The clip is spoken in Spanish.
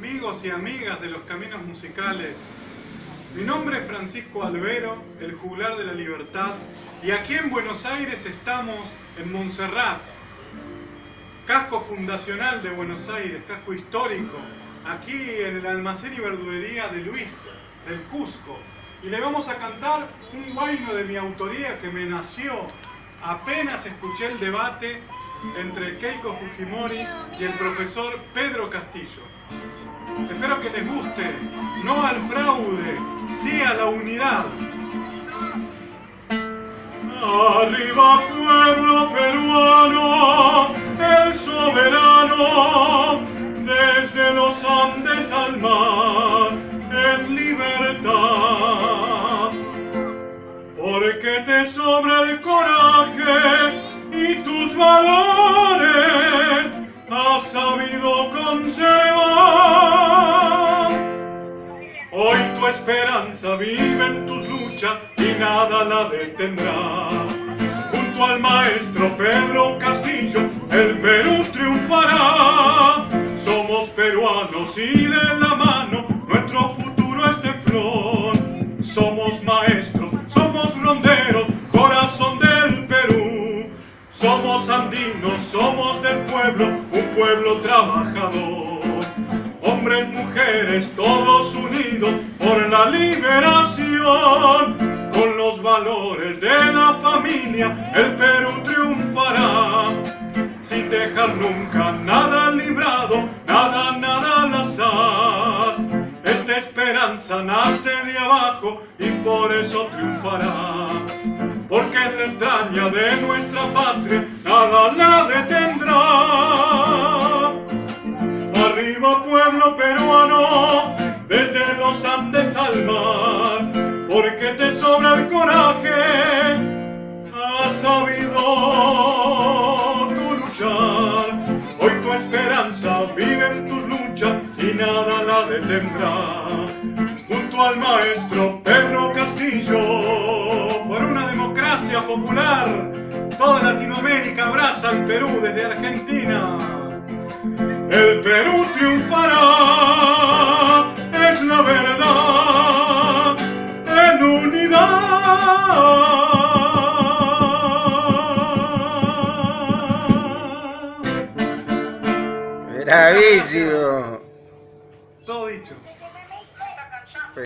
amigos y amigas de los caminos musicales. Mi nombre es Francisco Albero, el juglar de la libertad, y aquí en Buenos Aires estamos en Montserrat, casco fundacional de Buenos Aires, casco histórico, aquí en el almacén y verdulería de Luis, del Cusco. Y le vamos a cantar un huayno de mi autoría que me nació apenas escuché el debate entre Keiko Fujimori y el profesor Pedro Castillo. Espero que les guste, no al fraude, sí a la unidad. Arriba pueblo peruano, el soberano, desde los Andes al mar, en libertad. Porque te sobra el coraje y tus valores has sabido conservar. Hoy tu esperanza vive en tus luchas y nada la detendrá. Junto al maestro Pedro Castillo, el Perú triunfará. Somos peruanos y de la mano nuestro futuro está en flor. Somos maestros, somos ronderos, corazón del Perú. Somos andinos, somos del pueblo, un pueblo trabajador. Hombres, mujeres, todos unidos por la liberación. Con los valores de la familia, el Perú triunfará. Sin dejar nunca nada librado, nada al azar. Esta esperanza nace de abajo y por eso triunfará. Porque en la entraña de nuestra patria nada la detendrá. Arriba pueblo peruano, desde los Andes al mar, porque te sobra el coraje, has sabido tu luchar. Hoy tu esperanza vive en tus luchas y nada la detendrá. Junto al maestro Pedro Castillo, por una democracia popular, toda Latinoamérica abraza al Perú desde Argentina. El Perú triunfará, es la verdad, en unidad. Bravísimo.